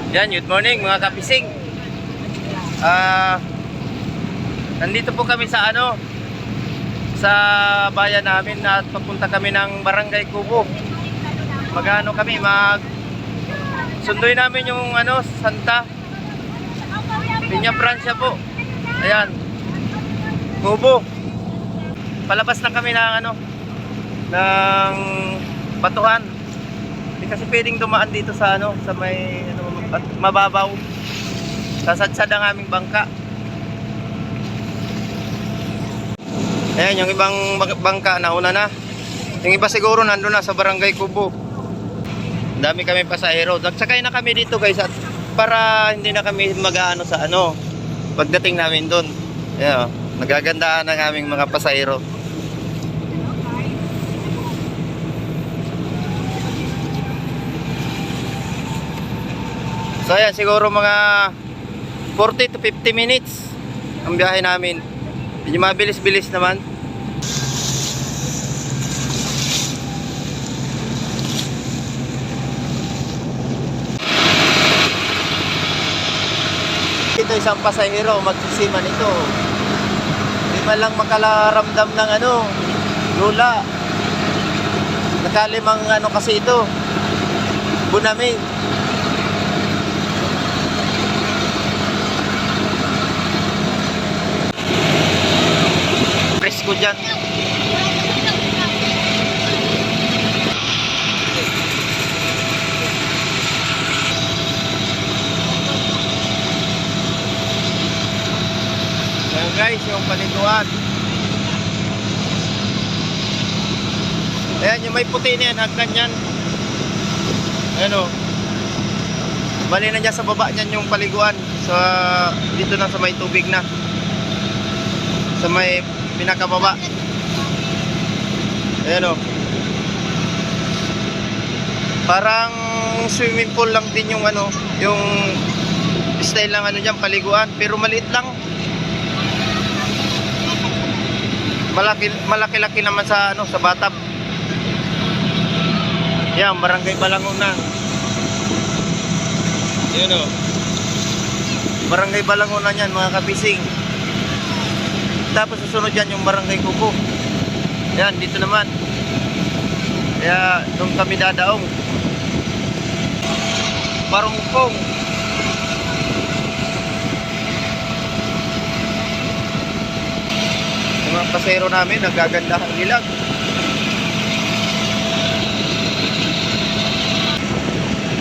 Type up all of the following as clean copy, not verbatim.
Yan, good morning mga kapising. Nandito po kami sa sa bayan namin at papunta kami ng Barangay Kubo. Magano kami, sunduin namin yung Santa Peña Francia po. Ayan, Kubo. Palabas na kami ng ng Batuhan. Hindi kasi pwedeng dumaan dito sa sa may at mababaw. Sasadsad ang aming bangka. Ayan, yung ibang bangka nauna na. Yung iba siguro nandun na sa Barangay Kubo. Dami kami pasahero. Nagsakay na kami dito guys at para hindi na kami mag-aano sa pagdating namin doon. Ayan, nagagandahan ang aming mga pasahero. So ayan, siguro mga 40 to 50 minutes ang biyahe namin. Medyo mabilis-bilis naman. Ito isang pasahero, magsisiman ito. Hindi man lang makalaramdam ng lula. Nakalimang kasi ito, Bunaming. Presko dyan. Ayan guys, yung paliguan. Ayan, yung may puti na yan, hagdan yan. Bali na dyan sa baba niyan yung paliguan. Dito na sa may tubig na. Sa may pinakababa. Ayan parang swimming pool lang din yung yung style lang dyan, paliguan, pero maliit lang. Malaki-laki naman sa sa Batab. Yan, Barangay Balanguna. Ayan Barangay Balanguna yan mga kapising. Tapos susunod yan yung Barangay Kubo. Yan, dito naman. Kaya doon kami dadaong. Parungpong. Yung mga pasero namin, nagagandahang ilag.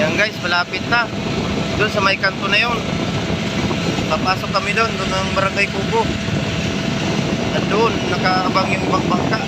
Yan guys, malapit na. Doon sa may kanto na yun. Papasok kami doon ng Barangay Kubo. At doon, nakaabang yung ibang bangka.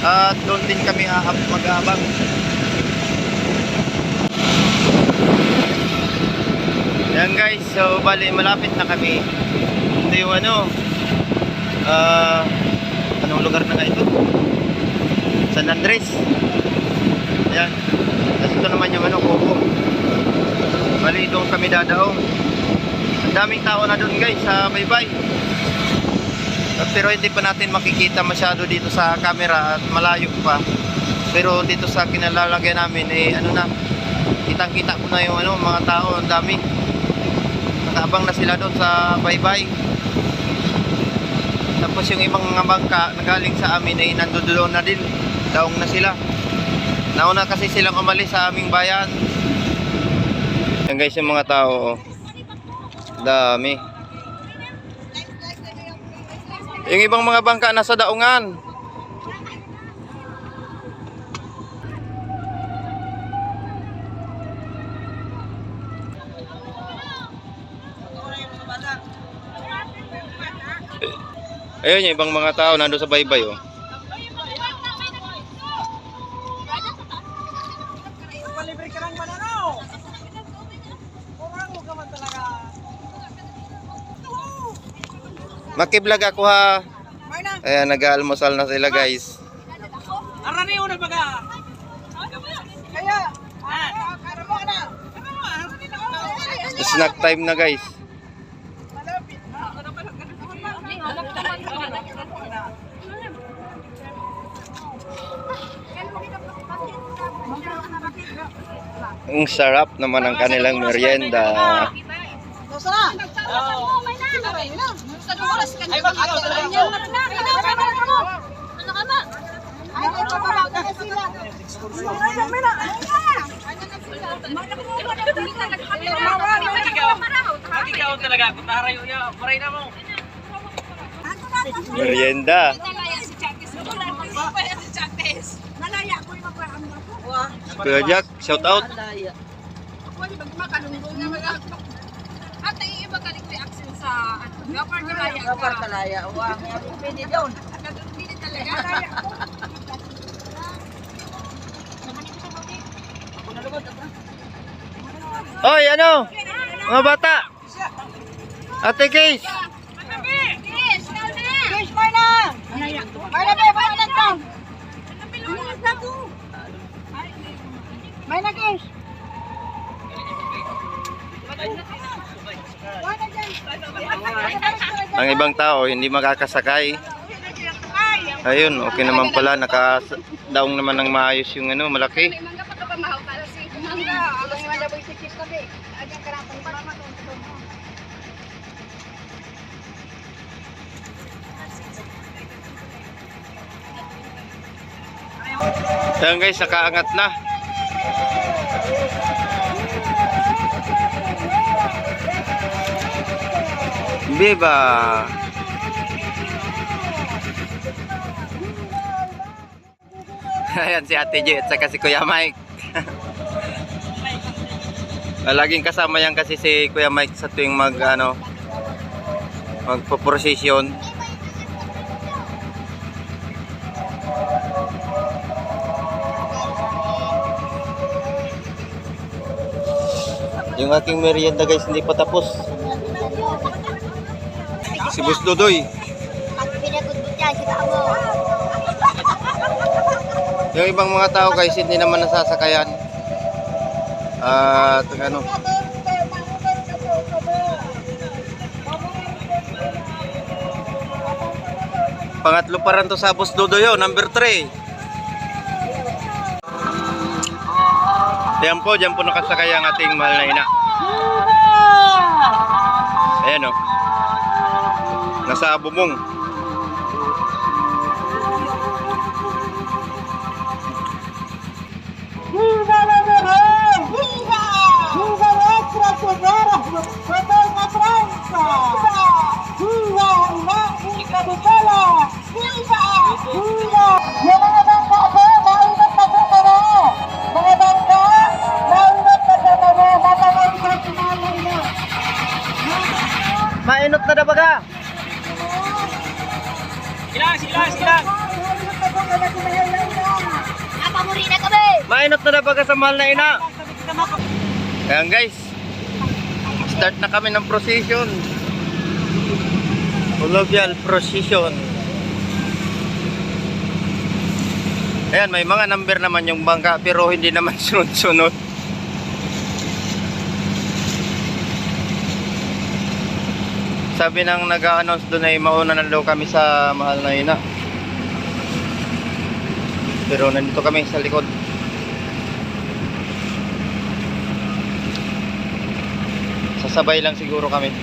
At doon din kami mag-aabang. Yan guys, so bali malapit na kami. Ito yung anong lugar na nga ito? San Andres. Yan. Tapos ito naman yung Kubo. Bali doon kami dadaong. Ang daming tao na doon guys sa baybay. Pero hindi pa natin makikita masyado dito sa camera at malayo pa. Pero dito sa kinalalagyan namin na, kitang-kita ko na yung mga tao, ang dami. Nakaabang na sila doon sa baybay. Tapos yung ibang mga bangka na galing sa amin ay nandoon na din. Daong na sila. Nauna kasi silang umalis sa aming bayan. Yan guys yung mga tao. Dami. Yung ibang mga bangka nasa daungan. Ayun yung ibang mga tao nando sa baybay Makiblog ako ha. Ayan, nag-aalmusal na sila guys. Arani una baga. Kaya. Snack time na guys. Ang sarap naman ang kanilang merienda. Gusto na? Oo. Ay, mag-ikaw talaga. Ano ka ma? Ay, papawag na sila. Ikaw talaga. Kung naharayo niya, maray na mo. Merienda. Kuya Jack, shout out. Ate, iba ka reaction sa Gapar Kalaya. Kapar kalaya. Wang, pwede doon. Pili talaga. Oy, ano? Mga bata. Ate Case. Yes, Kish, Marna! Marna, be, paano ka? Marna, Kish! Ang ibang tao hindi makakasakay. Ayun, okay naman pala, nakadaong naman ng maayos yung ano, malaki. mangga pa ka mahaw para si mangga. Ang mga laboy si Chis tabi. Agyang karapang para matutulog. Ayan guys, nakaangat na. Viva! Ayan si Ate J at saka si Kuya Mike. Laging kasama yan kasi si Kuya Mike sa tuwing magpo-procession. Yung aking merienda guys hindi pa tapos. Si Boss Dodoy. Yung ibang mga tao guys hindi naman nasasakayan. At ano. Pangatlo pa rin to sa Boss Dodoy, number 3. Diyan po nakasakay ang ating mahal na ina. Ayan o. Nasa bubong. Viva la mujer! Viva! Viva nuestra señora Paterna Franza! Viva la capitala! Viva! Viva! Yung mga bangka ko, mainit na po ka na! Mga bangka, mainit na po ka na! Matawag sa sinalay na! Mainot na dabaga. Silang! Apa mo rin na kami? Mainot na dabaga sa mahal na ina. Ayan guys. Start na kami ng procession. Colloquial procession. Ayan, may mga number naman yung bangka pero hindi naman sunod-sunod. Sabi nang nag-a-announce doon ay mauna na daw kami sa mahal na ina. Pero nandito kami sa likod. Sasabay lang siguro kami.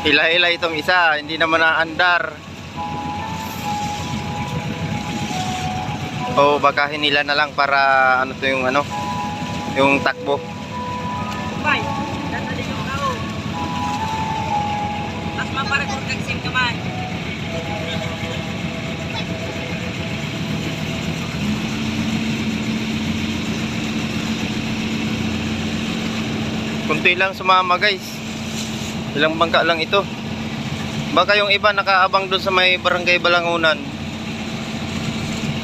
Hila-hila itong isa, hindi naman naandar. O baka hinila na lang para ano to yung takbo. Bay, dadali yung tao. Mas maparecord kagsim kamay. Kunti lang sumama guys. Ilang bangka lang ito. Baka yung iba nakaabang doon sa may barangay Balangunan.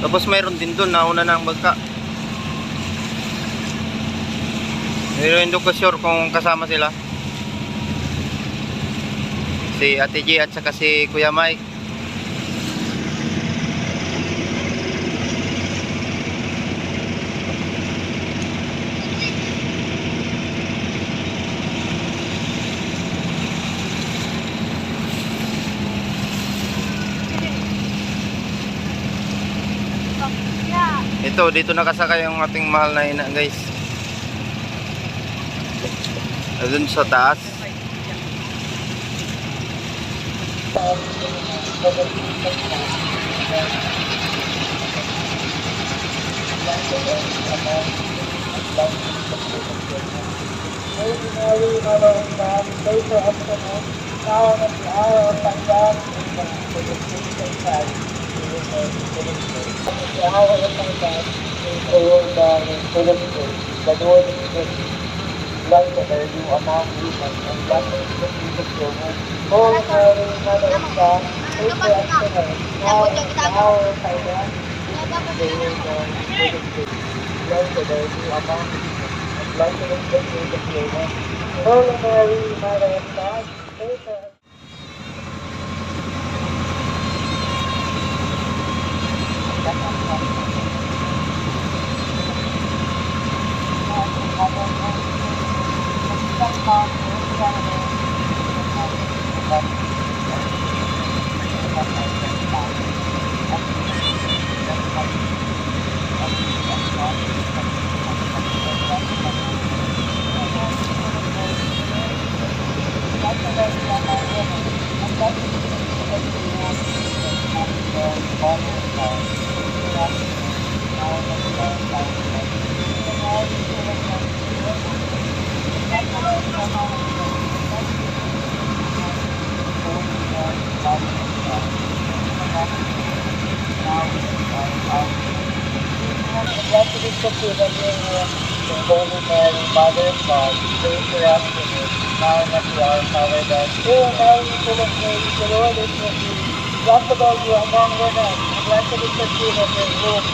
Tapos mayroon din doon, nauna na ang bangka. Pero hindi ko sure kung kasama sila. Si Ate G at saka si Kuya Mike. Ito, dito nakasakay ang ating mahal na ina, guys. Doon sa taas. Ordinary Mother of God, pray for us sinners, now and at the hour of our death. Amen. For the sake of Christ, we will pray for the Spirit. At the hour of our death, we pray, O God, for the Spirit. The Lord is with you. Blessed are you among women, and blessed is the fruit of your womb. Holy Mary, Mother of God, pray for us sinners, now and at the hour of our death. We pray, O God, for the Spirit. Blessed are you among women. Blessed is the fruit of your womb. Holy Mary, Mother of God, pray for us. Blessed is the fruit of your womb, the Holy Mary, Mother of God, pray for us sinners, now and at the hour of our death. Hail Mary, full of grace, the Lord is with you. Blessed are you among women, and blessed is the fruit of your womb,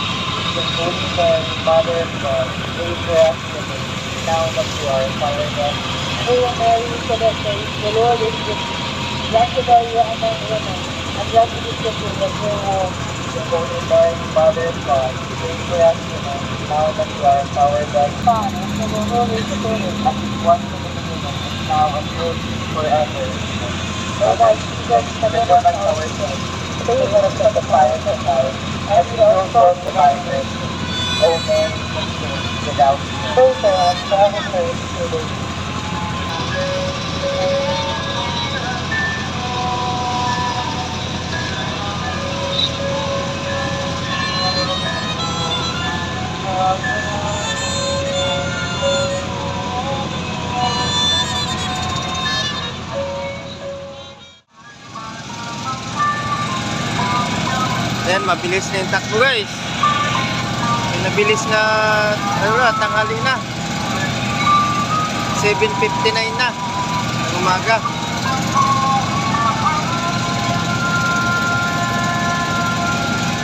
the Holy Mary, Mother of God, pray for us sinners, now and at the hour of our death. Hail Mary, full of grace, the Lord is with you. Blessed are you among women, and blessed is the fruit of your womb, the Holy Mary, Mother of God, pray for us sinners, now and at the hour of our death. Father, and the Holy Spirit, as it was in the beginning, is now, and will be forever. Amen. O my Jesus, forgive us our sins, save us from the fire of hell, and lead our souls to heaven. O Mary, conceived without sin, pray for us, who have prayed today. Ayan, mabilis na yung takbo, guys. Yung nabilis na, ano na, tanghali na. 7:59 na ng umaga.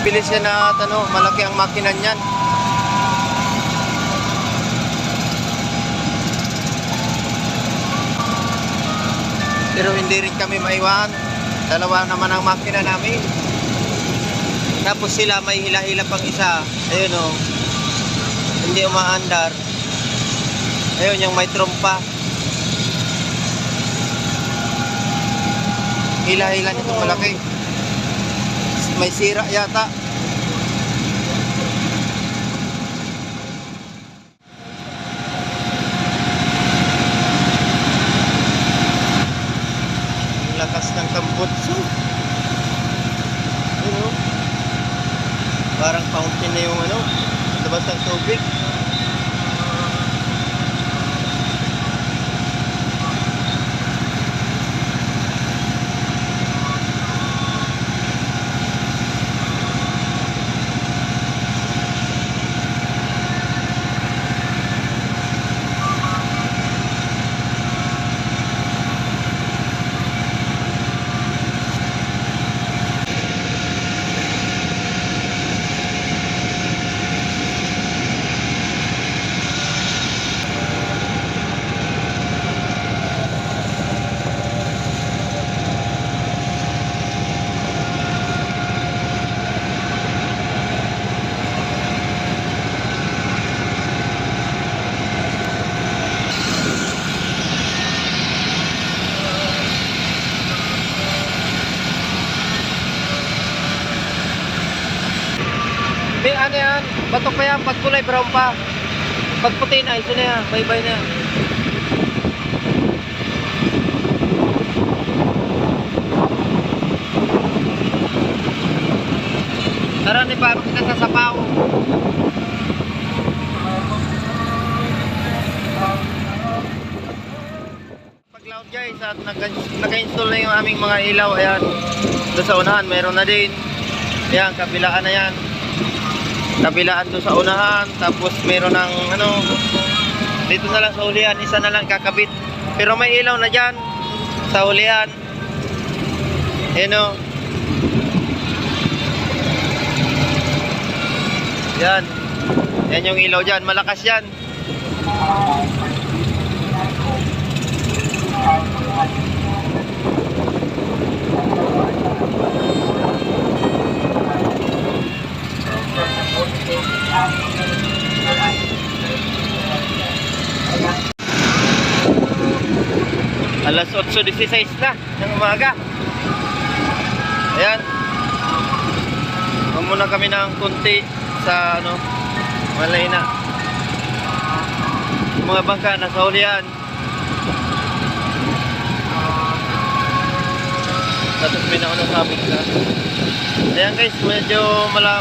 Bilis yan na, ano, malaki ang makina niyan. Pero hindi rin kami maiwan. Dalawa naman ang makina namin. Tapos sila may hila-hila pang isa. Ayun o. Hindi umaandar. Ayun yung may trompa. Hila-hila nitong malaki. May sira yata. Ang lakas ng tambutso. Ayun o. Parang fountain na yung ano, labas ng tubig. May ano yan, batok pa yan, pag kulay brown pa. Pag puti na, ito na yan, bye-bye na yan. Tara ni paano kita sa sapaw. Pag-loud guys at naka-install na yung aming mga ilaw. Ayan, doon sa unahan meron na din. Ayan, kabilaan na yan. Kabilaan doon sa unahan. Tapos meron ng ano, dito na lang sa ulihan, isa na lang kakabit. Pero may ilaw na dyan sa ulihan. Ayan o. Yan. Yan yung ilaw dyan. Malakas yan. Alas 8:16 na ng umaga. Ayan. Muna kami ng kunti sa ano, malay na. Mga bangka nasa ulihan. Tapos may nauna sabit na. Ayan guys, medyo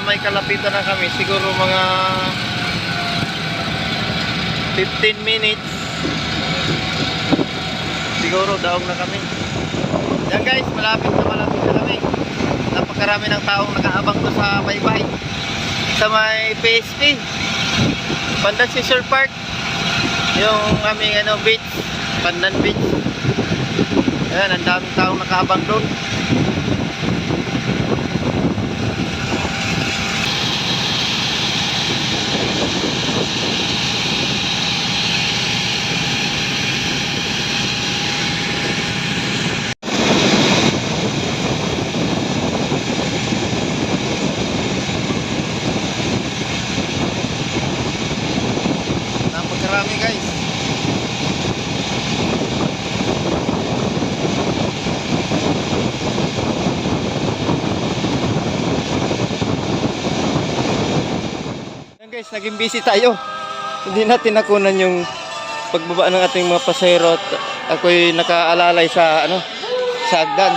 may kalapitan na kami. Siguro mga 15 minutes. Siguro daog na kami. Ayan guys, malapit na kami. Napakarami ng taong nakaabang ko sa baybay. Sa may PSP Pandan Leisure Park, yung aming ano, beach, Pandan Beach. Ayan, ang daming taong nakaabang doon. Napakarami guys. Ayan guys, naging busy tayo. Hindi natin nakunan yung pagbaba ng ating mga pasahero at ako'y nakaalalay sa ano, sa hagdan.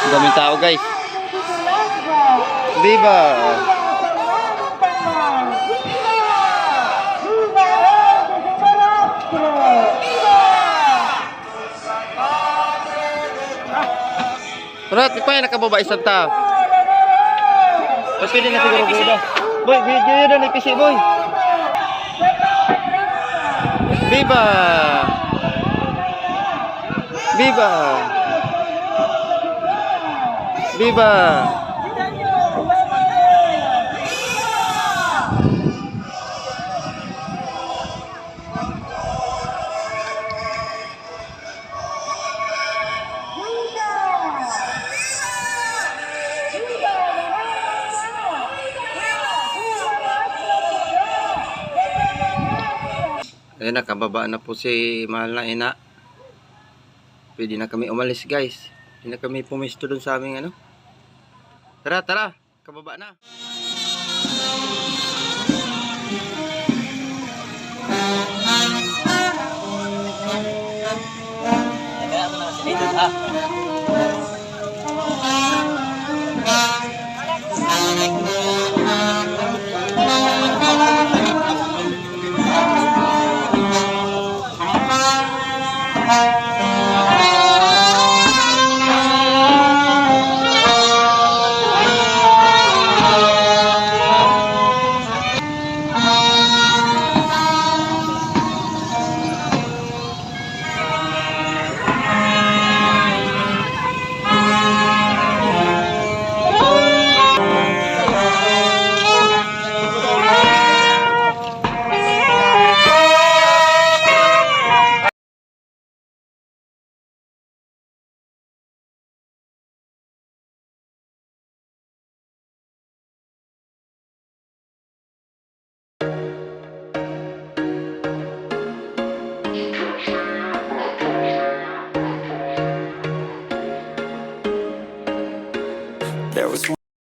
Ang daming tao guys. Viva! Rat, di pa yan nakababa isang tao. Pwede na siguro kuda. Boy, video yun doon, ipisi boy. Viva! Viva! Viva! Ayan, nakababa na po si mahal na ina. Pwede na kami umalis guys. Hindi na kami pumisto dun sa aming ano. Tara, tara. Kababa na. Kaya ako na kasi dito ha.